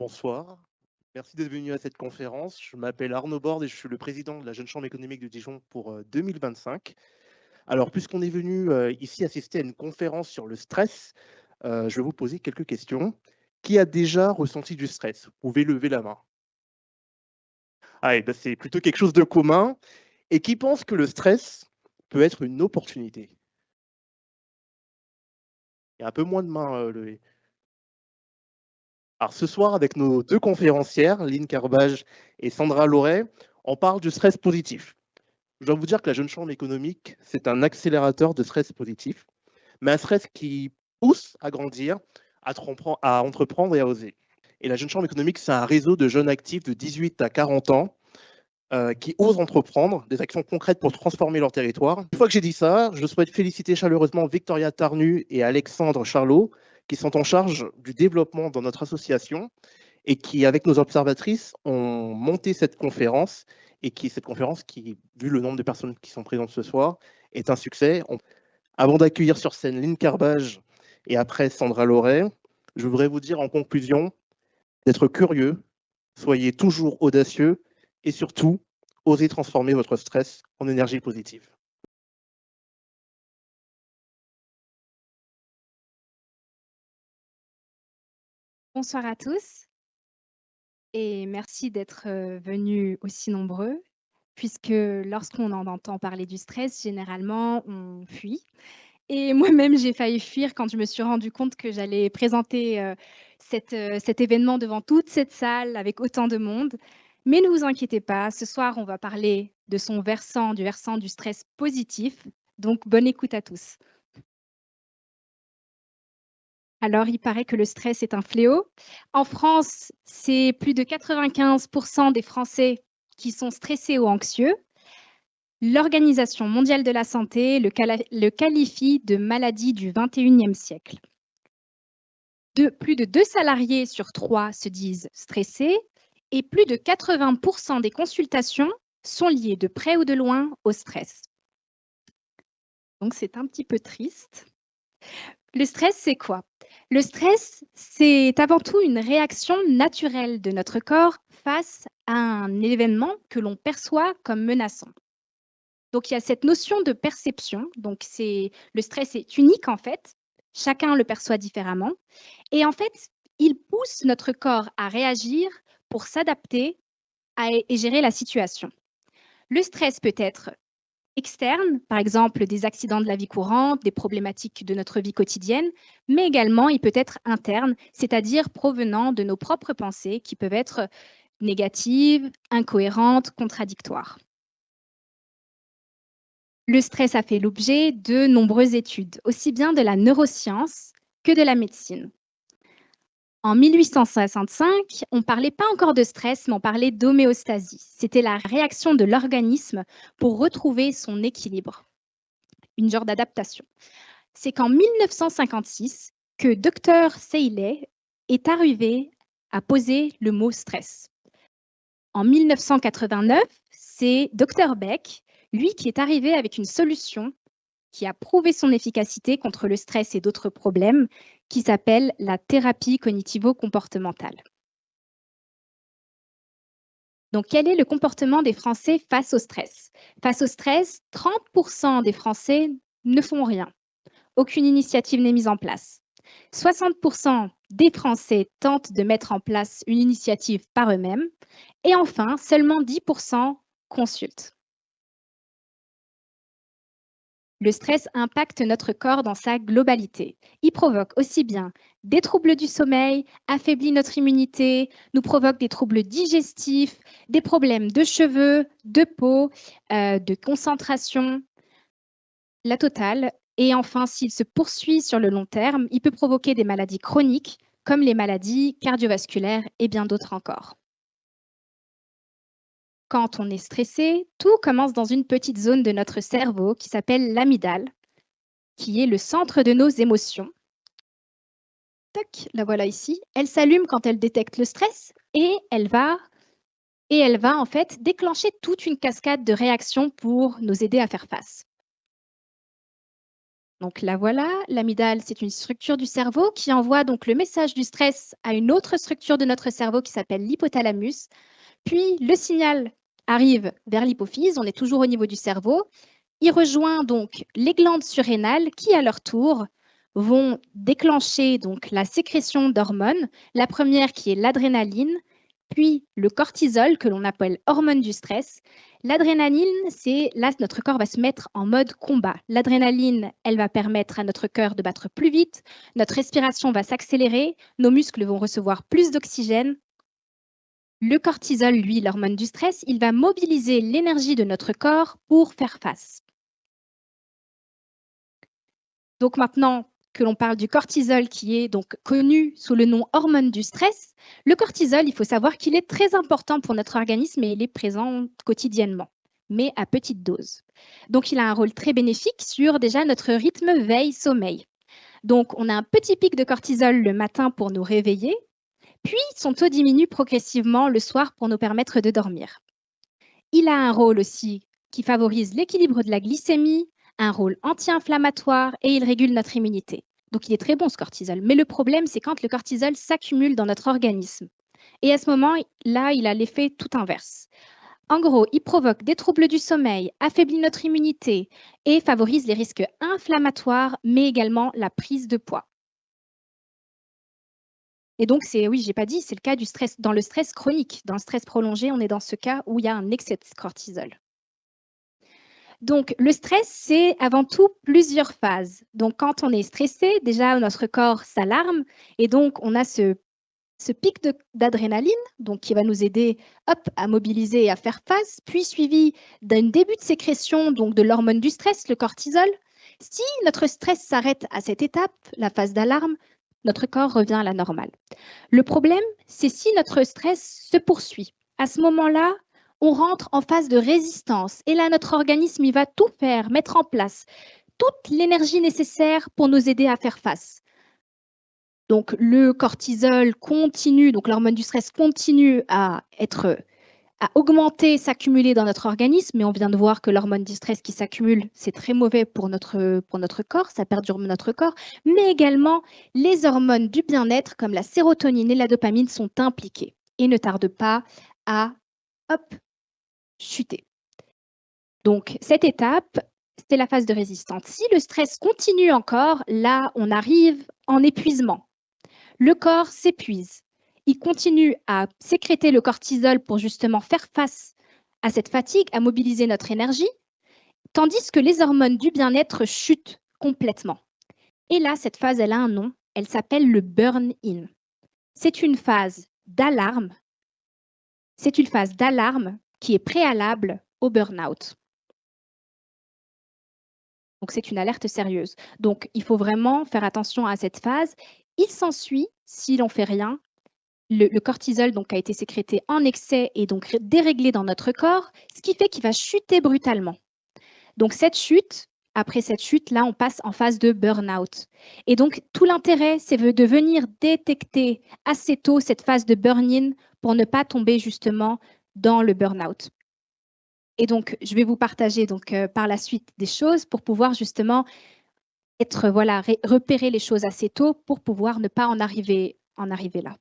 Bonsoir, merci d'être venu à cette conférence. Je m'appelle Arnaud Borde et je suis le président de la Jeune Chambre économique de Dijon pour 2025. Alors, puisqu'on est venu ici assister à une conférence sur le stress, je vais vous poser quelques questions. Qui a déjà ressenti du stress? Vous pouvez lever la main. Ah, et ben, c'est plutôt quelque chose de commun. Et qui pense que le stress peut être une opportunité? Il y a un peu moins de mains levées. Alors, ce soir, avec nos deux conférencières, Lynn Carbage et Sandra Loret, on parle du stress positif. Je dois vous dire que la Jeune Chambre économique, c'est un accélérateur de stress positif, mais un stress qui pousse à grandir, à entreprendre et à oser. Et la Jeune Chambre économique, c'est un réseau de jeunes actifs de 18 à 40 ans qui osent entreprendre des actions concrètes pour transformer leur territoire. Une fois que j'ai dit ça, je souhaite féliciter chaleureusement Victoria Tarnu et Alexandre Charlot, qui sont en charge du développement dans notre association et qui, avec nos observatrices, ont monté cette conférence et cette conférence qui, vu le nombre de personnes qui sont présentes ce soir, est un succès. Avant d'accueillir sur scène Lynn Carbage et après Sandra Loret, je voudrais vous dire en conclusion d'être curieux, soyez toujours audacieux et surtout, osez transformer votre stress en énergie positive. Bonsoir à tous et merci d'être venus aussi nombreux, puisque lorsqu'on en entend parler du stress, généralement, on fuit. Et moi-même, j'ai failli fuir quand je me suis rendu compte que j'allais présenter cet événement devant toute cette salle avec autant de monde. Mais ne vous inquiétez pas, ce soir, on va parler de du versant du stress positif. Donc, bonne écoute à tous. Alors, il paraît que le stress est un fléau. En France, c'est plus de 95 des Français qui sont stressés ou anxieux. L'Organisation mondiale de la santé le qualifie de maladie du 21e siècle. Plus de 2 salariés sur 3 se disent stressés et plus de 80 des consultations sont liées de près ou de loin au stress. Donc, c'est un petit peu triste. Le stress, c'est quoi? Le stress, c'est avant tout une réaction naturelle de notre corps face à un événement que l'on perçoit comme menaçant. Donc, il y a cette notion de perception. Donc, le stress est unique en fait. Chacun le perçoit différemment. Et en fait, il pousse notre corps à réagir pour s'adapter et gérer la situation. Le stress peut être externes, par exemple des accidents de la vie courante, des problématiques de notre vie quotidienne, mais également il peut être interne, c'est-à-dire provenant de nos propres pensées qui peuvent être négatives, incohérentes, contradictoires. Le stress a fait l'objet de nombreuses études, aussi bien de la neuroscience que de la médecine. En 1865, on ne parlait pas encore de stress, mais on parlait d'homéostasie. C'était la réaction de l'organisme pour retrouver son équilibre, une genre d'adaptation. C'est qu'en 1956 que Dr Seyley est arrivé à poser le mot stress. En 1989, c'est Dr Beck, lui, qui est arrivé avec une solution qui a prouvé son efficacité contre le stress et d'autres problèmes, qui s'appelle la thérapie cognitivo-comportementale. Donc, quel est le comportement des Français face au stress? Face au stress, 30% des Français ne font rien. Aucune initiative n'est mise en place. 60% des Français tentent de mettre en place une initiative par eux-mêmes. Et enfin, seulement 10% consultent. Le stress impacte notre corps dans sa globalité. Il provoque aussi bien des troubles du sommeil, affaiblit notre immunité, nous provoque des troubles digestifs, des problèmes de cheveux, de peau, de concentration, la totale. Et enfin, s'il se poursuit sur le long terme, il peut provoquer des maladies chroniques comme les maladies cardiovasculaires et bien d'autres encore. Quand on est stressé, tout commence dans une petite zone de notre cerveau qui s'appelle l'amygdale, qui est le centre de nos émotions. Tac, la voilà ici. Elle s'allume quand elle détecte le stress et elle va en fait déclencher toute une cascade de réactions pour nous aider à faire face. Donc là voilà, l'amygdale, c'est une structure du cerveau qui envoie donc le message du stress à une autre structure de notre cerveau qui s'appelle l'hypothalamus. Puis le signal arrive vers l'hypophyse, on est toujours au niveau du cerveau. Il rejoint donc les glandes surrénales qui, à leur tour, vont déclencher donc la sécrétion d'hormones. La première qui est l'adrénaline, puis le cortisol que l'on appelle hormone du stress. L'adrénaline, c'est là notre corps va se mettre en mode combat. L'adrénaline, elle va permettre à notre cœur de battre plus vite, notre respiration va s'accélérer, nos muscles vont recevoir plus d'oxygène. Le cortisol, lui, l'hormone du stress, il va mobiliser l'énergie de notre corps pour faire face. Donc maintenant que l'on parle du cortisol qui est donc connu sous le nom hormone du stress, le cortisol, il faut savoir qu'il est très important pour notre organisme et il est présent quotidiennement, mais à petite dose. Donc il a un rôle très bénéfique sur déjà notre rythme veille-sommeil. Donc on a un petit pic de cortisol le matin pour nous réveiller, puis son taux diminue progressivement le soir pour nous permettre de dormir. Il a un rôle aussi qui favorise l'équilibre de la glycémie, un rôle anti-inflammatoire et il régule notre immunité. Donc il est très bon ce cortisol. Mais le problème, c'est quand le cortisol s'accumule dans notre organisme. Et à ce moment-là, il a l'effet tout inverse. En gros, il provoque des troubles du sommeil, affaiblit notre immunité et favorise les risques inflammatoires, mais également la prise de poids. Et donc, oui, j'ai pas dit, c'est le cas du stress. Dans le stress chronique, dans le stress prolongé, on est dans ce cas où il y a un excès de cortisol. Donc, le stress, c'est avant tout plusieurs phases. Donc, quand on est stressé, déjà, notre corps s'alarme et donc, on a ce pic d'adrénaline donc qui va nous aider à mobiliser et à faire face, puis suivi d'un début de sécrétion donc de l'hormone du stress, le cortisol. Si notre stress s'arrête à cette étape, la phase d'alarme, notre corps revient à la normale. Le problème, c'est si notre stress se poursuit. À ce moment-là, on rentre en phase de résistance. Et là, notre organisme, il va tout faire, mettre en place toute l'énergie nécessaire pour nous aider à faire face. Donc, le cortisol continue, donc l'hormone du stress continue à augmenter, s'accumuler dans notre organisme. Mais on vient de voir que l'hormone du stress qui s'accumule, c'est très mauvais pour notre corps, ça perturbe notre corps. Mais également, les hormones du bien-être, comme la sérotonine et la dopamine, sont impliquées et ne tardent pas à chuter. Donc, cette étape, c'est la phase de résistance. Si le stress continue encore, là, on arrive en épuisement. Le corps s'épuise. Il continue à sécréter le cortisol pour justement faire face à cette fatigue, à mobiliser notre énergie, tandis que les hormones du bien-être chutent complètement. Et là, cette phase, elle a un nom. Elle s'appelle le burn-in. C'est une phase d'alarme. C'est une phase d'alarme qui est préalable au burn-out. Donc, c'est une alerte sérieuse. Donc, il faut vraiment faire attention à cette phase. Il s'ensuit, si l'on ne fait rien, le cortisol donc, a été sécrété en excès et donc déréglé dans notre corps, ce qui fait qu'il va chuter brutalement. Donc, après cette chute, là, on passe en phase de burn-out. Et donc, tout l'intérêt, c'est de venir détecter assez tôt cette phase de burn-in pour ne pas tomber justement dans le burn-out. Et donc, je vais vous partager donc, par la suite des choses pour pouvoir justement repérer les choses assez tôt pour pouvoir ne pas en arriver là.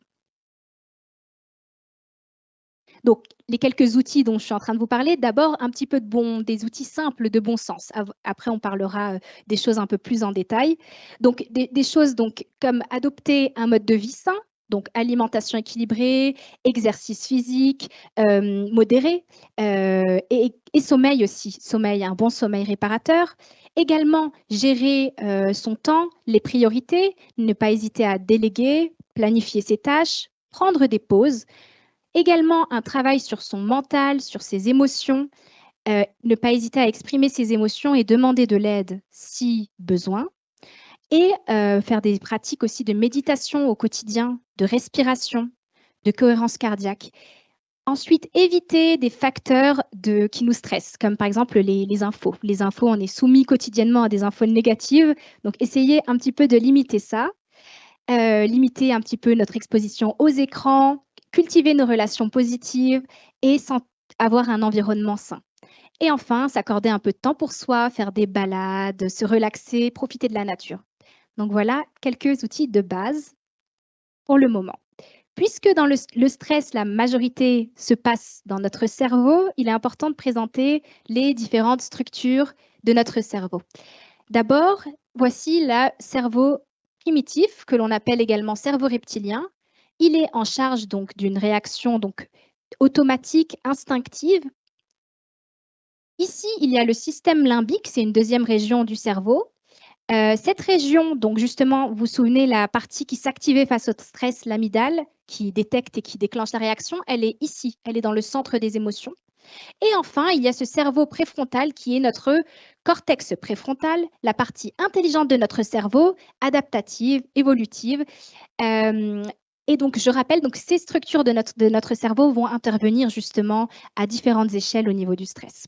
Donc, les quelques outils dont je suis en train de vous parler, d'abord un petit peu des outils simples de bon sens. Après, on parlera des choses un peu plus en détail. Donc, des choses donc, comme adopter un mode de vie sain, donc alimentation équilibrée, exercice physique modéré et sommeil aussi, un bon sommeil réparateur. Également, gérer son temps, les priorités, ne pas hésiter à déléguer, planifier ses tâches, prendre des pauses. Également, un travail sur son mental, sur ses émotions, ne pas hésiter à exprimer ses émotions et demander de l'aide si besoin. Et faire des pratiques aussi de méditation au quotidien, de respiration, de cohérence cardiaque. Ensuite, éviter des facteurs qui nous stressent, comme par exemple les infos. Les infos, on est soumis quotidiennement à des infos négatives, donc essayez un petit peu de limiter ça. Limiter un petit peu notre exposition aux écrans, cultiver nos relations positives et avoir un environnement sain. Et enfin, s'accorder un peu de temps pour soi, faire des balades, se relaxer, profiter de la nature. Donc voilà quelques outils de base pour le moment. Puisque dans le stress, la majorité se passe dans notre cerveau, il est important de présenter les différentes structures de notre cerveau. D'abord, voici le cerveau primitif, que l'on appelle également cerveau reptilien. Il est en charge donc d'une réaction donc, automatique, instinctive. Ici, il y a le système limbique, c'est une deuxième région du cerveau. Cette région, donc justement, vous vous souvenez, la partie qui s'activait face au stress, l'amygdale, qui détecte et qui déclenche la réaction, elle est ici, elle est dans le centre des émotions. Et enfin, il y a ce cerveau préfrontal qui est notre cortex préfrontal, la partie intelligente de notre cerveau, adaptative, évolutive. Et donc, je rappelle, donc, ces structures de notre cerveau vont intervenir justement à différentes échelles au niveau du stress.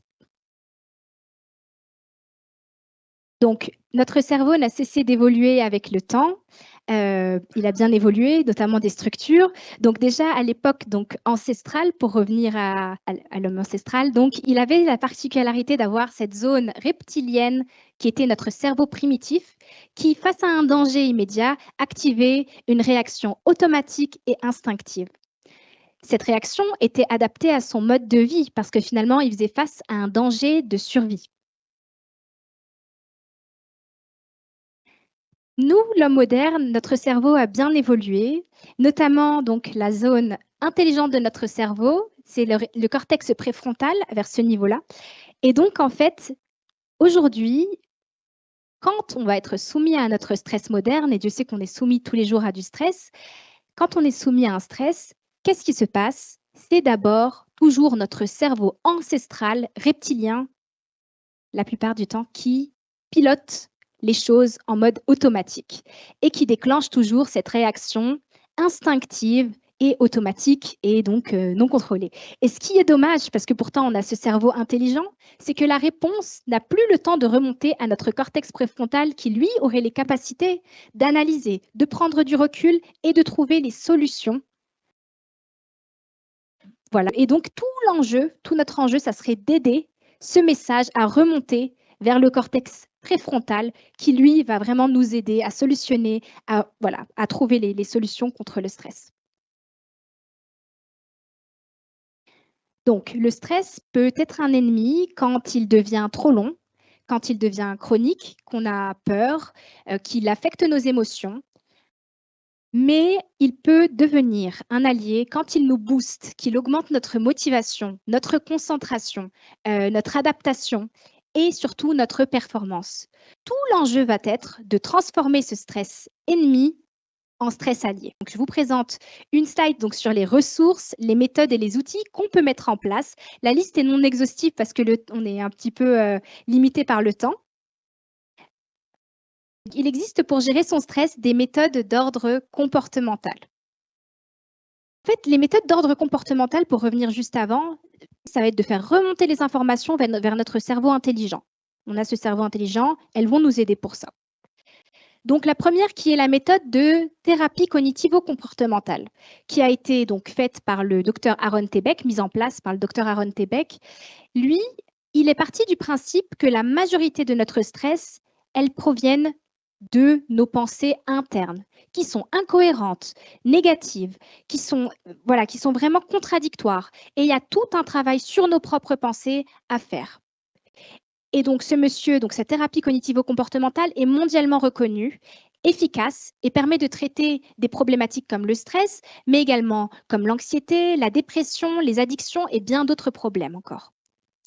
Donc, notre cerveau n'a cessé d'évoluer avec le temps. Il a bien évolué, notamment des structures. Donc déjà, à l'époque ancestrale, pour revenir à l'homme ancestral, donc, il avait la particularité d'avoir cette zone reptilienne qui était notre cerveau primitif, qui, face à un danger immédiat, activait une réaction automatique et instinctive. Cette réaction était adaptée à son mode de vie parce que finalement, il faisait face à un danger de survie. Nous, l'homme moderne, notre cerveau a bien évolué, notamment donc la zone intelligente de notre cerveau, c'est le cortex préfrontal vers ce niveau-là. Et donc, en fait, aujourd'hui, quand on va être soumis à notre stress moderne, et Dieu sait qu'on est soumis tous les jours à du stress, quand on est soumis à un stress, qu'est-ce qui se passe? C'est d'abord toujours notre cerveau ancestral, reptilien, la plupart du temps, qui pilote les choses en mode automatique et qui déclenche toujours cette réaction instinctive et automatique et donc non contrôlée. Et ce qui est dommage, parce que pourtant on a ce cerveau intelligent, c'est que la réponse n'a plus le temps de remonter à notre cortex préfrontal qui, lui, aurait les capacités d'analyser, de prendre du recul et de trouver les solutions. Voilà. Et donc tout notre enjeu, ça serait d'aider ce message à remonter vers le cortex préfrontal qui, lui, va vraiment nous aider à solutionner, à trouver les solutions contre le stress. Donc, le stress peut être un ennemi quand il devient trop long, quand il devient chronique, qu'on a peur, qu'il affecte nos émotions. Mais il peut devenir un allié quand il nous booste, qu'il augmente notre motivation, notre concentration, notre adaptation et surtout notre performance. Tout l'enjeu va être de transformer ce stress ennemi en stress allié. Donc, je vous présente une slide donc, sur les ressources, les méthodes et les outils qu'on peut mettre en place. La liste est non exhaustive parce qu'on est un petit peu limité par le temps. Il existe pour gérer son stress des méthodes d'ordre comportemental. En fait, les méthodes d'ordre comportemental, pour revenir juste avant, ça va être de faire remonter les informations vers notre cerveau intelligent. On a ce cerveau intelligent, elles vont nous aider pour ça. Donc, la première qui est la méthode de thérapie cognitivo-comportementale, qui a été donc faite par le docteur Aaron T. Beck, mise en place par le docteur Aaron T. Beck. Lui, il est parti du principe que la majorité de notre stress, elles proviennent de nos pensées internes, qui sont incohérentes, négatives, qui sont vraiment contradictoires. Et il y a tout un travail sur nos propres pensées à faire. Et donc, ce monsieur, donc cette thérapie cognitivo-comportementale est mondialement reconnue, efficace et permet de traiter des problématiques comme le stress, mais également comme l'anxiété, la dépression, les addictions et bien d'autres problèmes encore.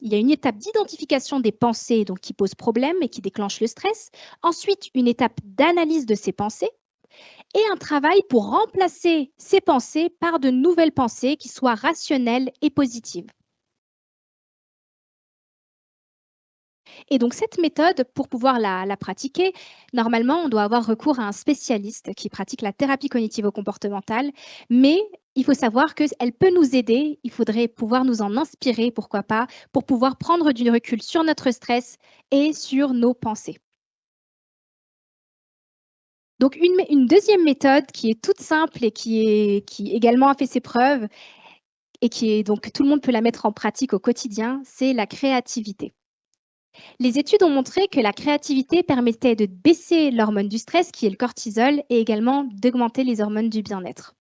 Il y a une étape d'identification des pensées donc, qui posent problème et qui déclenchent le stress. Ensuite, une étape d'analyse de ces pensées et un travail pour remplacer ces pensées par de nouvelles pensées qui soient rationnelles et positives. Et donc, cette méthode, pour pouvoir la pratiquer, normalement, on doit avoir recours à un spécialiste qui pratique la thérapie cognitivo-comportementale, mais il faut savoir qu'elle peut nous aider, il faudrait pouvoir nous en inspirer, pourquoi pas, pour pouvoir prendre du recul sur notre stress et sur nos pensées. Donc, une deuxième méthode qui est toute simple et qui également a fait ses preuves, et qui est donc tout le monde peut la mettre en pratique au quotidien, c'est la créativité. Les études ont montré que la créativité permettait de baisser l'hormone du stress, qui est le cortisol, et également d'augmenter les hormones du bien-être.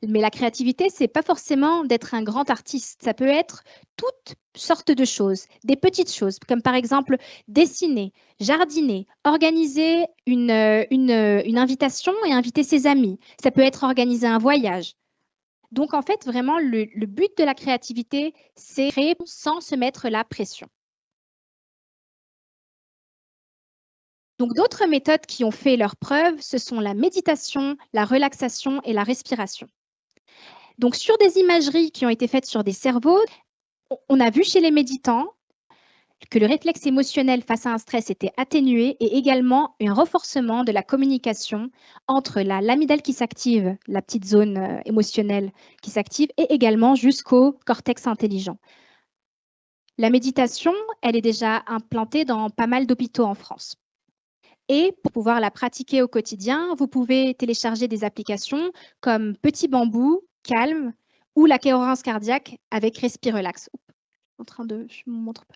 Mais la créativité, c'est pas forcément d'être un grand artiste. Ça peut être toutes sortes de choses, des petites choses, comme par exemple dessiner, jardiner, organiser une invitation et inviter ses amis. Ça peut être organiser un voyage. Donc, en fait, vraiment, le but de la créativité, c'est créer sans se mettre la pression. Donc, d'autres méthodes qui ont fait leurs preuves, ce sont la méditation, la relaxation et la respiration. Donc, sur des imageries qui ont été faites sur des cerveaux, on a vu chez les méditants que le réflexe émotionnel face à un stress était atténué et également un renforcement de la communication entre l'amygdale qui s'active, la petite zone émotionnelle qui s'active, et également jusqu'au cortex intelligent. La méditation, elle est déjà implantée dans pas mal d'hôpitaux en France. Et pour pouvoir la pratiquer au quotidien, vous pouvez télécharger des applications comme Petit Bambou, Calme ou la cohérence cardiaque avec Respirelax. Je vous montre pas.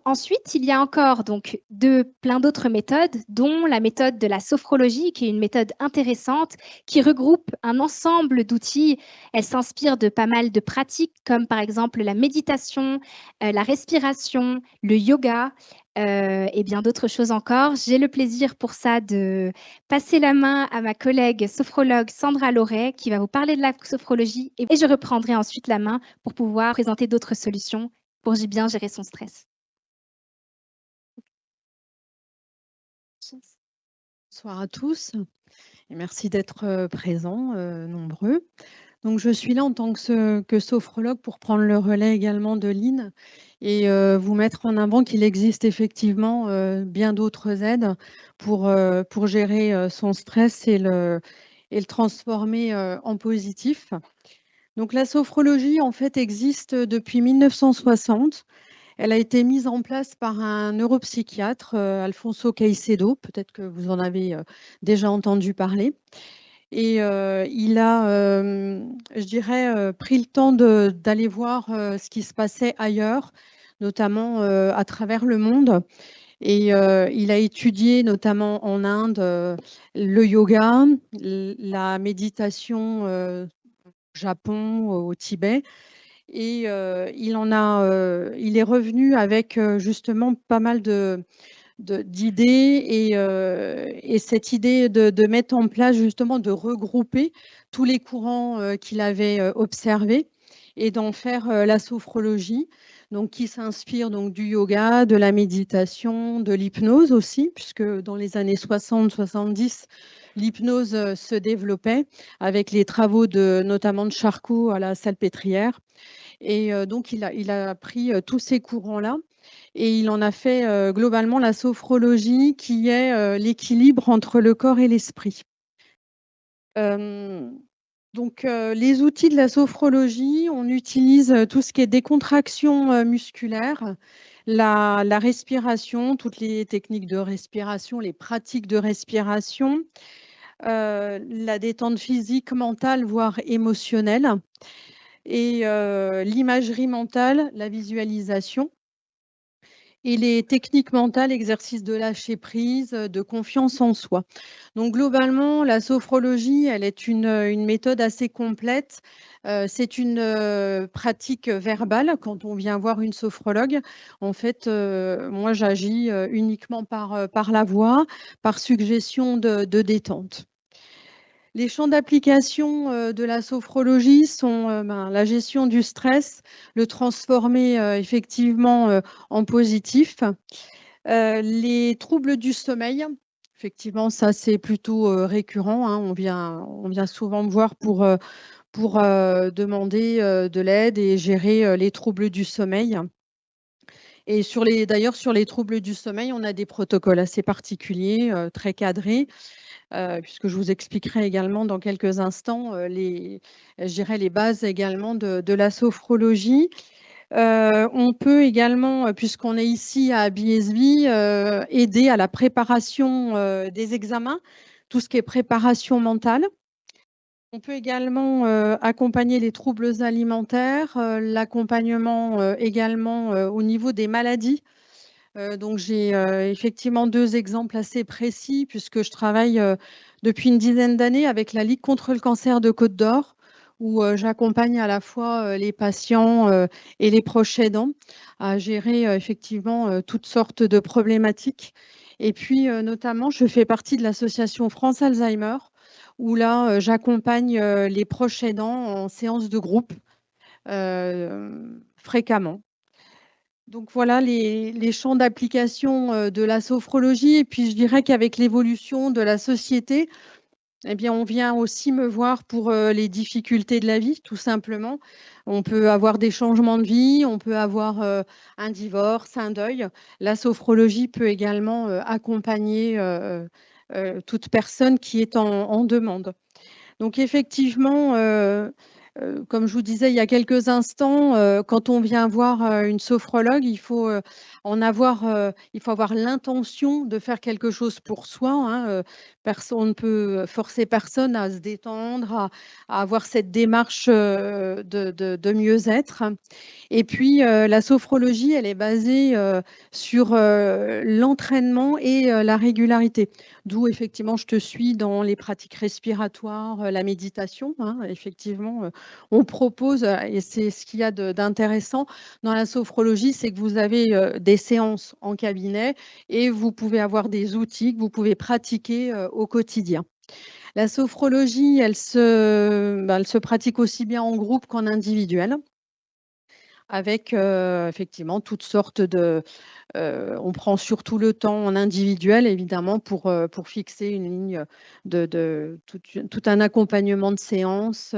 Ensuite, il y a encore donc plein d'autres méthodes, dont la méthode de la sophrologie, qui est une méthode intéressante, qui regroupe un ensemble d'outils. Elle s'inspire de pas mal de pratiques, comme par exemple la méditation, la respiration, le yoga, et bien d'autres choses encore. J'ai le plaisir pour ça de passer la main à ma collègue sophrologue Sandra Loret, qui va vous parler de la sophrologie, et je reprendrai ensuite la main pour pouvoir présenter d'autres solutions pour bien gérer son stress. Bonsoir à tous et merci d'être présents, nombreux. Donc, je suis là en tant que sophrologue pour prendre le relais également de Lynn et vous mettre en avant qu'il existe effectivement bien d'autres aides pour gérer son stress et le transformer en positif. Donc, la sophrologie, en fait, existe depuis 1960. Elle a été mise en place par un neuropsychiatre, Alfonso Caicedo, peut-être que vous en avez déjà entendu parler. Et il a, je dirais, pris le temps d'aller voir ce qui se passait ailleurs, notamment à travers le monde. Et il a étudié notamment en Inde le yoga, la méditation au Japon, au Tibet. Et il est revenu avec justement pas mal d'idées et cette idée de mettre en place justement de regrouper tous les courants qu'il avait observés et d'en faire la sophrologie, donc qui s'inspire donc du yoga, de la méditation, de l'hypnose aussi, puisque dans les années 60-70, l'hypnose se développait avec les travaux notamment de Charcot à la Salpêtrière. Et donc, il a pris tous ces courants-là et il en a fait globalement la sophrologie qui est l'équilibre entre le corps et l'esprit. Donc, les outils de la sophrologie, on utilise tout ce qui est décontraction musculaire, la respiration, toutes les techniques de respiration, les pratiques de respiration, la détente physique, mentale, voire émotionnelle, et l'imagerie mentale, la visualisation, et les techniques mentales, exercices de lâcher prise, de confiance en soi. Donc globalement, la sophrologie, elle est une méthode assez complète. C'est une pratique verbale. Quand on vient voir une sophrologue, en fait, moi, j'agis uniquement par la voix, par suggestion de détente. Les champs d'application de la sophrologie sont la gestion du stress, le transformer effectivement en positif. Les troubles du sommeil, effectivement, ça c'est plutôt récurrent, hein. On vient souvent me voir pour demander de l'aide et gérer les troubles du sommeil. Et d'ailleurs, sur les troubles du sommeil, on a des protocoles assez particuliers, très cadrés. Puisque je vous expliquerai également dans quelques instants je dirais les bases également de la sophrologie. On peut également, puisqu'on est ici à BSB, aider à la préparation des examens, tout ce qui est préparation mentale. On peut également accompagner les troubles alimentaires, l'accompagnement également au niveau des maladies. Donc j'ai effectivement 2 exemples assez précis puisque je travaille depuis une dizaine d'années avec la Ligue contre le cancer de Côte d'Or, où j'accompagne à la fois les patients et les proches aidants à gérer effectivement toutes sortes de problématiques. Et puis notamment, je fais partie de l'association France Alzheimer, où là, j'accompagne les proches aidants en séance de groupe fréquemment. Donc voilà les champs d'application de la sophrologie. Et puis je dirais qu'avec l'évolution de la société, eh bien, on vient aussi me voir pour les difficultés de la vie, tout simplement. On peut avoir des changements de vie, on peut avoir un divorce, un deuil. La sophrologie peut également accompagner toute personne qui est en demande. Donc effectivement, comme je vous disais il y a quelques instants, quand on vient voir une sophrologue, il faut avoir l'intention de faire quelque chose pour soi, hein. On ne peut forcer personne à se détendre, à avoir cette démarche de mieux-être. Et puis, la sophrologie, elle est basée sur l'entraînement et la régularité. D'où, effectivement, je te suis dans les pratiques respiratoires, la méditation, hein. Effectivement, on propose, et c'est ce qu'il y a d'intéressant dans la sophrologie, c'est que vous avez des séances en cabinet et vous pouvez avoir des outils que vous pouvez pratiquer au quotidien. La sophrologie, elle se pratique aussi bien en groupe qu'en individuel, avec effectivement toutes sortes de… on prend surtout le temps en individuel, évidemment, pour fixer une ligne tout un accompagnement de séance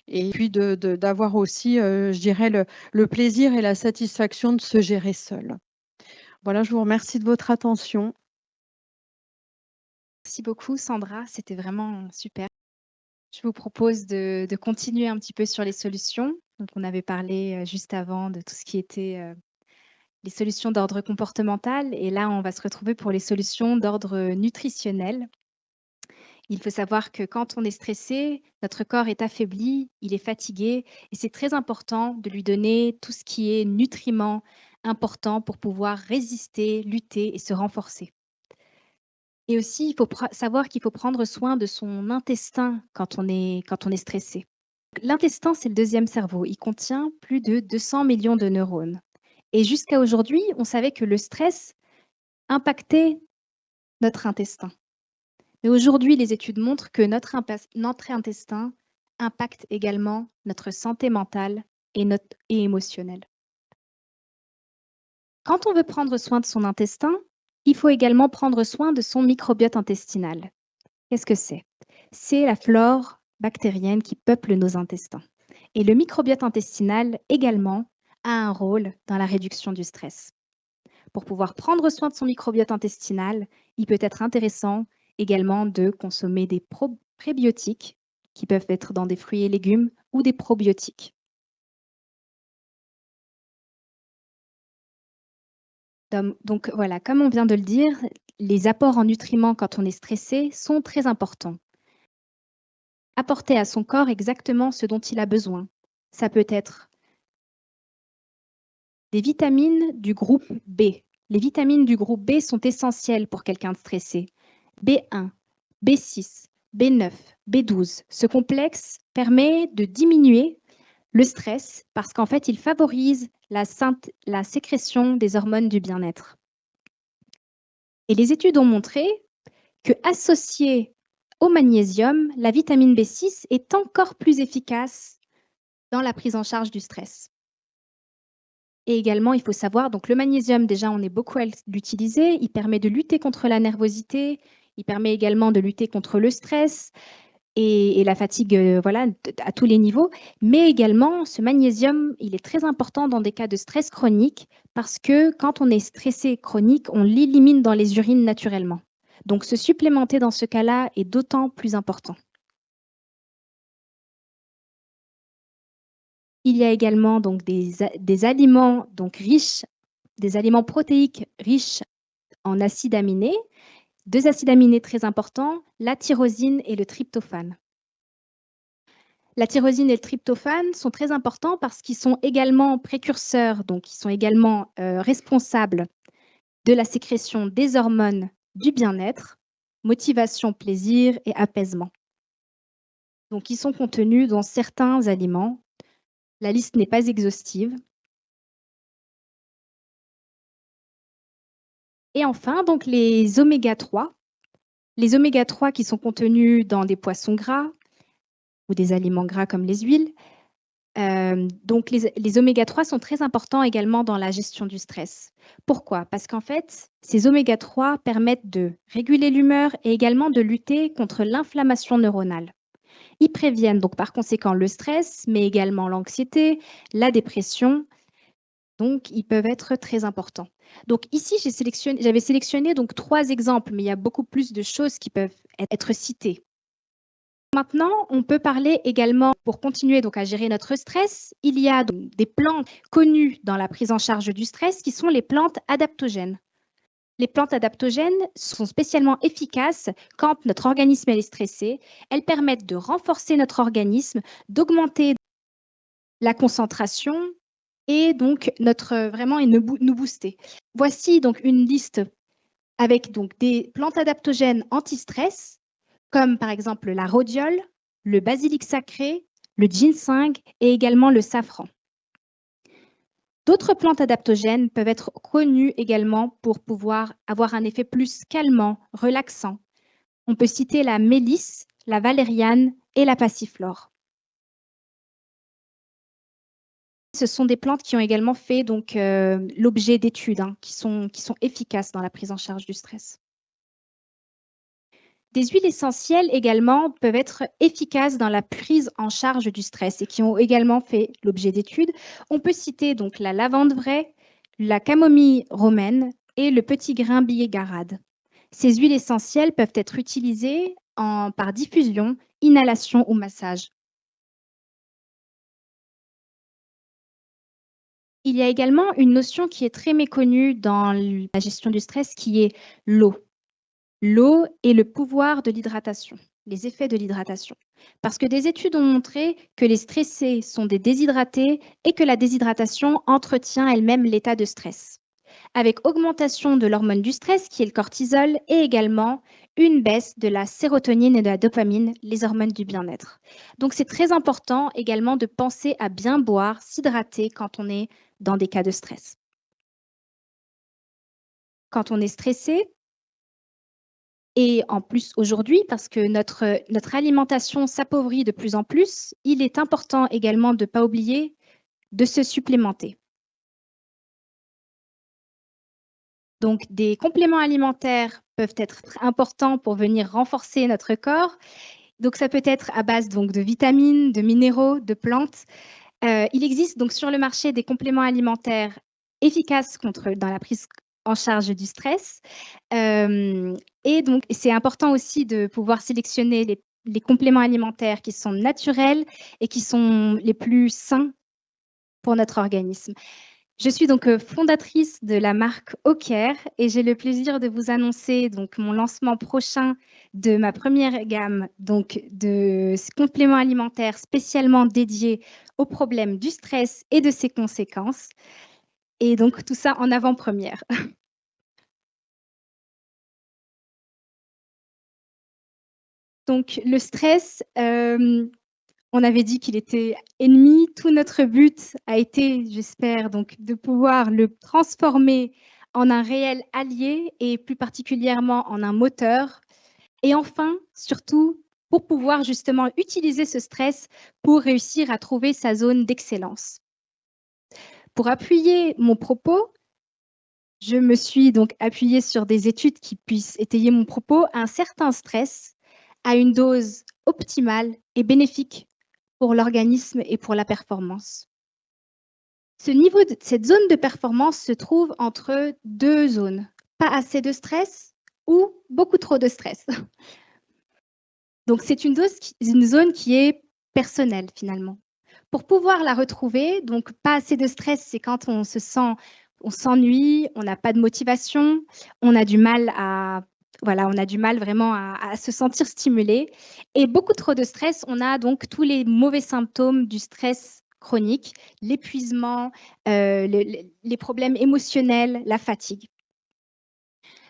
et puis d'avoir aussi, je dirais, le plaisir et la satisfaction de se gérer seul. Voilà, je vous remercie de votre attention. Merci beaucoup, Sandra. C'était vraiment super. Je vous propose de continuer un petit peu sur les solutions. Donc, on avait parlé juste avant de tout ce qui était les solutions d'ordre comportemental. Et là, on va se retrouver pour les solutions d'ordre nutritionnel. Il faut savoir que quand on est stressé, notre corps est affaibli, il est fatigué. Et c'est très important de lui donner tout ce qui est nutriments importants pour pouvoir résister, lutter et se renforcer. Et aussi, il faut savoir qu'il faut prendre soin de son intestin quand on est stressé. L'intestin, c'est le deuxième cerveau. Il contient plus de 200 millions de neurones. Et jusqu'à aujourd'hui, on savait que le stress impactait notre intestin. Mais aujourd'hui, les études montrent que notre intestin impacte également notre santé mentale et émotionnelle. Quand on veut prendre soin de son intestin, il faut également prendre soin de son microbiote intestinal. Qu'est-ce que c'est? C'est la flore bactérienne qui peuple nos intestins. Et le microbiote intestinal également a un rôle dans la réduction du stress. Pour pouvoir prendre soin de son microbiote intestinal, il peut être intéressant également de consommer des prébiotiques qui peuvent être dans des fruits et légumes ou des probiotiques. Donc voilà, comme on vient de le dire, les apports en nutriments quand on est stressé sont très importants. Apporter à son corps exactement ce dont il a besoin. Ça peut être des vitamines du groupe B. Les vitamines du groupe B sont essentielles pour quelqu'un de stressé. B1, B6, B9, B12. Ce complexe permet de diminuer le stress parce qu'en fait, il favorise la sécrétion des hormones du bien-être. Et les études ont montré que associée au magnésium, la vitamine B6 est encore plus efficace dans la prise en charge du stress. Et également, il faut savoir, donc le magnésium, déjà, on est beaucoup à l'utiliser. Il permet de lutter contre la nervosité. Il permet également de lutter contre le stress et la fatigue, voilà, à tous les niveaux. Mais également, ce magnésium, il est très important dans des cas de stress chronique parce que quand on est stressé chronique, on l'élimine dans les urines naturellement. Donc, se supplémenter dans ce cas-là est d'autant plus important. Il y a également donc des aliments donc riches, des aliments protéiques riches en acides aminés, 2 acides aminés très importants, la tyrosine et le tryptophane. La tyrosine et le tryptophane sont très importants parce qu'ils sont également précurseurs, donc ils sont également responsables de la sécrétion des hormones du bien-être, motivation, plaisir et apaisement. Donc ils sont contenus dans certains aliments. La liste n'est pas exhaustive. Et enfin, donc les oméga 3. Les oméga 3 qui sont contenus dans des poissons gras ou des aliments gras comme les huiles. Donc les oméga 3 sont très importants également dans la gestion du stress. Pourquoi? Parce qu'en fait, ces oméga 3 permettent de réguler l'humeur et également de lutter contre l'inflammation neuronale. Ils préviennent donc par conséquent le stress, mais également l'anxiété, la dépression. Donc, ils peuvent être très importants. Donc ici, j'avais sélectionné donc 3 exemples, mais il y a beaucoup plus de choses qui peuvent être citées. Maintenant, on peut parler également, pour continuer donc à gérer notre stress, il y a donc des plantes connues dans la prise en charge du stress qui sont les plantes adaptogènes. Les plantes adaptogènes sont spécialement efficaces quand notre organisme est stressé. Elles permettent de renforcer notre organisme, d'augmenter la concentration et donc nous booster. Voici donc une liste avec donc des plantes adaptogènes anti-stress, comme par exemple la rhodiole, le basilic sacré, le ginseng et également le safran. D'autres plantes adaptogènes peuvent être connues également pour pouvoir avoir un effet plus calmant, relaxant. On peut citer la mélisse, la valériane et la passiflore. Ce sont des plantes qui ont également fait l'objet d'études qui sont efficaces dans la prise en charge du stress. Des huiles essentielles également peuvent être efficaces dans la prise en charge du stress et qui ont également fait l'objet d'études. On peut citer donc la lavande vraie, la camomille romaine et le petit grain biégarade. Ces huiles essentielles peuvent être utilisées par diffusion, inhalation ou massage. Il y a également une notion qui est très méconnue dans la gestion du stress qui est l'eau. L'eau et le pouvoir de l'hydratation, les effets de l'hydratation. Parce que des études ont montré que les stressés sont des déshydratés et que la déshydratation entretient elle-même l'état de stress. Avec augmentation de l'hormone du stress qui est le cortisol et également une baisse de la sérotonine et de la dopamine, les hormones du bien-être. Donc c'est très important également de penser à bien boire, s'hydrater quand on est dans des cas de stress. Quand on est stressé, et en plus aujourd'hui, parce que notre alimentation s'appauvrit de plus en plus, il est important également de ne pas oublier de se supplémenter. Donc, des compléments alimentaires peuvent être importants pour venir renforcer notre corps. Donc, ça peut être à base donc, de vitamines, de minéraux, de plantes. Il existe donc sur le marché des compléments alimentaires efficaces dans la prise en charge du stress. Et donc, c'est important aussi de pouvoir sélectionner les compléments alimentaires qui sont naturels et qui sont les plus sains pour notre organisme. Je suis donc fondatrice de la marque Ocare et j'ai le plaisir de vous annoncer donc mon lancement prochain de ma première gamme donc de compléments alimentaires spécialement dédiés aux problèmes du stress et de ses conséquences. Et donc tout ça en avant-première. Donc le stress, on avait dit qu'il était ennemi. Tout notre but a été, j'espère, donc de pouvoir le transformer en un réel allié et plus particulièrement en un moteur. Et enfin, surtout, pour pouvoir justement utiliser ce stress pour réussir à trouver sa zone d'excellence. Pour appuyer mon propos, je me suis donc appuyée sur des études qui puissent étayer mon propos. Un certain stress à une dose optimale et bénéfique pour l'organisme et pour la performance. Cette zone de performance se trouve entre 2 zones. Pas assez de stress ou beaucoup trop de stress. Donc, c'est une zone qui est personnelle finalement. Pour pouvoir la retrouver, donc pas assez de stress, c'est quand on s'ennuie, on n'a pas de motivation, on a du mal à Voilà, on a du mal vraiment à se sentir stimulé. Et beaucoup trop de stress, on a donc tous les mauvais symptômes du stress chronique, l'épuisement, les problèmes émotionnels, la fatigue.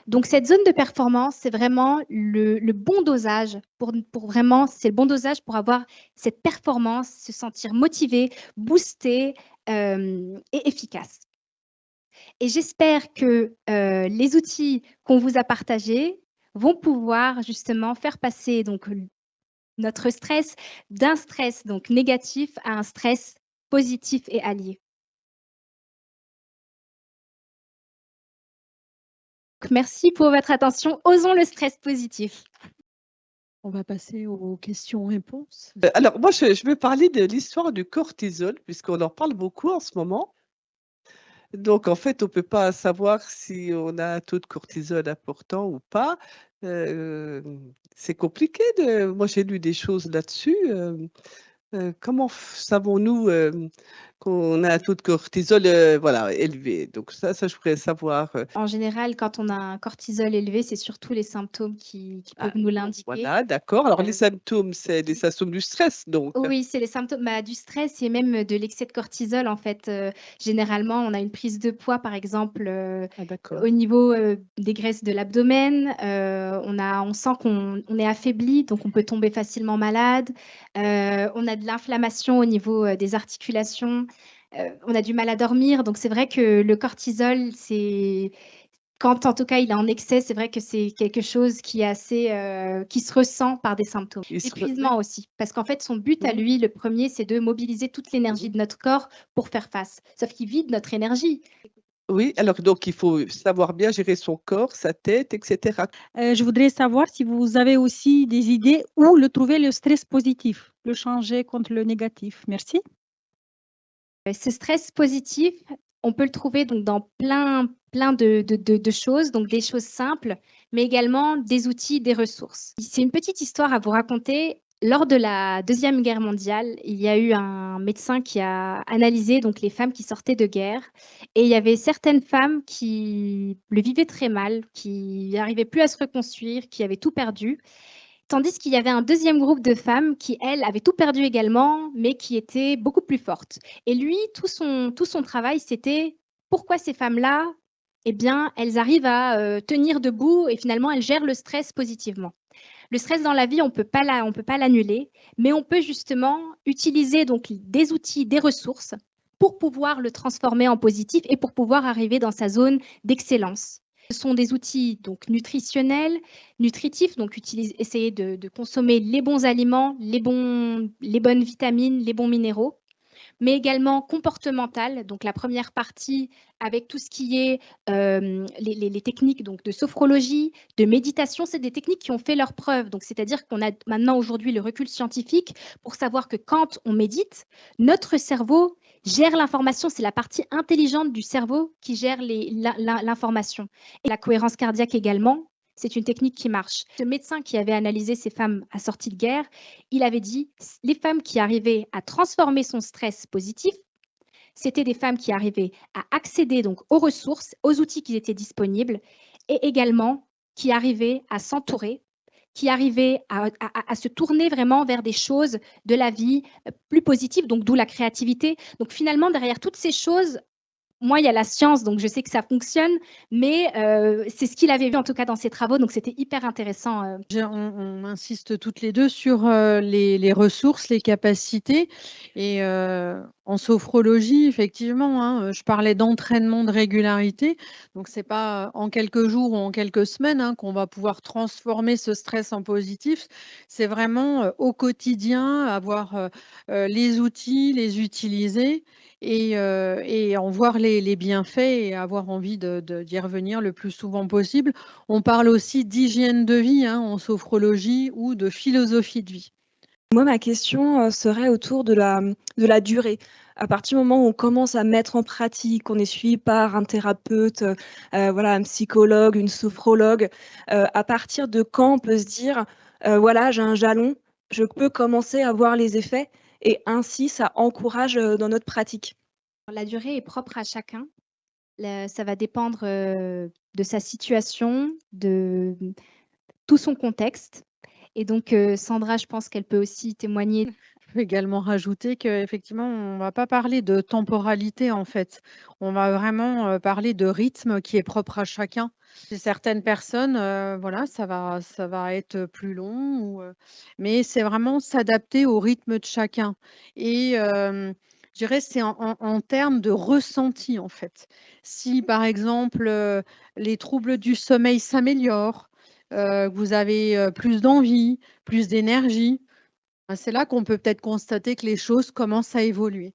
Donc, cette zone de performance, c'est vraiment le bon dosage pour vraiment, c'est le bon dosage pour avoir cette performance, se sentir motivé, boosté et efficace. Et j'espère que les outils qu'on vous a partagés vont pouvoir justement faire passer donc notre stress d'un stress donc négatif à un stress positif et allié. Merci pour votre attention. Osons le stress positif. On va passer aux questions-réponses. Alors moi, je vais parler de l'histoire du cortisol, puisqu'on en parle beaucoup en ce moment. Donc en fait, on peut pas savoir si on a un taux de cortisol important ou pas. C'est compliqué moi j'ai lu des choses là-dessus. Comment savons-nous, qu'on a un taux de cortisol, voilà, élevé? Donc ça je voudrais savoir, En général, quand on a un cortisol élevé, c'est surtout les symptômes qui peuvent nous l'indiquer. Voilà, d'accord. Alors les symptômes, c'est des symptômes du stress donc? Oui, c'est les symptômes du stress et même de l'excès de cortisol en fait. Généralement, on a une prise de poids par exemple Ah d'accord. au niveau des graisses de l'abdomen. On sent qu'on est affaibli, donc on peut tomber facilement malade. On a de l'inflammation au niveau des articulations. On a du mal à dormir. Donc c'est vrai que le cortisol, quand en tout cas il est en excès, c'est vrai que c'est quelque chose qui est assez, qui se ressent par des symptômes. L'épuisement aussi, parce qu'en fait son but à lui, le premier, c'est de mobiliser toute l'énergie de notre corps pour faire face. Sauf qu'il vide notre énergie. Oui, alors donc il faut savoir bien gérer son corps, sa tête, etc. Je voudrais savoir si vous avez aussi des idées où trouver le stress positif, le changer contre le négatif. Merci. Ce stress positif, on peut le trouver donc dans plein de choses, donc des choses simples, mais également des outils, des ressources. C'est une petite histoire à vous raconter. Lors de la Deuxième Guerre mondiale, il y a eu un médecin qui a analysé donc les femmes qui sortaient de guerre et il y avait certaines femmes qui le vivaient très mal, qui n'arrivaient plus à se reconstruire, qui avaient tout perdu. Tandis qu'il y avait un deuxième groupe de femmes qui, elles, avaient tout perdu également, mais qui étaient beaucoup plus fortes. Et lui, tout son travail, c'était pourquoi ces femmes-là, eh bien, elles arrivent à tenir debout et finalement, elles gèrent le stress positivement. Le stress dans la vie, on ne peut pas l'annuler, mais on peut justement utiliser donc des outils, des ressources pour pouvoir le transformer en positif et pour pouvoir arriver dans sa zone d'excellence. Ce sont des outils donc nutritionnels, nutritifs, donc essayer de consommer les bons aliments, les bonnes vitamines, les bons minéraux, mais également comportemental. Donc la première partie avec tout ce qui est les techniques donc, de sophrologie, de méditation, c'est des techniques qui ont fait leurs preuves. Donc c'est-à-dire qu'on a maintenant aujourd'hui le recul scientifique pour savoir que quand on médite, notre cerveau gère l'information. C'est la partie intelligente du cerveau qui gère l'information. Et la cohérence cardiaque également. C'est une technique qui marche. Ce médecin qui avait analysé ces femmes à sortie de guerre, il avait dit les femmes qui arrivaient à transformer son stress positif, c'était des femmes qui arrivaient à accéder donc aux ressources, aux outils qui étaient disponibles et également qui arrivaient à s'entourer, qui arrivaient à se tourner vraiment vers des choses de la vie plus positives, donc d'où la créativité. Donc finalement, derrière toutes ces choses, moi, il y a la science, donc je sais que ça fonctionne, mais c'est ce qu'il avait vu en tout cas dans ses travaux, donc c'était hyper intéressant. On insiste toutes les deux sur les ressources, les capacités. Et en sophrologie, effectivement, hein, je parlais d'entraînement de régularité. Donc, ce n'est pas en quelques jours ou en quelques semaines qu'on va pouvoir transformer ce stress en positif. C'est vraiment au quotidien, avoir les outils, les utiliser et en voir les bienfaits et avoir envie d'y revenir le plus souvent possible. On parle aussi d'hygiène de vie en sophrologie ou de philosophie de vie. Moi, ma question serait autour de la durée. À partir du moment où on commence à mettre en pratique, on est suivi par un thérapeute, voilà, un psychologue, une sophrologue, à partir de quand on peut se dire, voilà, j'ai un jalon, je peux commencer à voir les effets et ainsi ça encourage dans notre pratique. La durée est propre à chacun. Ça va dépendre de sa situation, de tout son contexte. Et donc, Sandra, je pense qu'elle peut aussi témoigner. Je peux également rajouter qu'effectivement, on ne va pas parler de temporalité en fait. On va vraiment parler de rythme qui est propre à chacun. Chez certaines personnes, voilà, ça va être plus long, mais c'est vraiment s'adapter au rythme de chacun. Et je dirais c'est en termes de ressenti en fait. Si par exemple les troubles du sommeil s'améliorent, que vous avez plus d'envie, plus d'énergie, c'est là qu'on peut peut-être constater que les choses commencent à évoluer.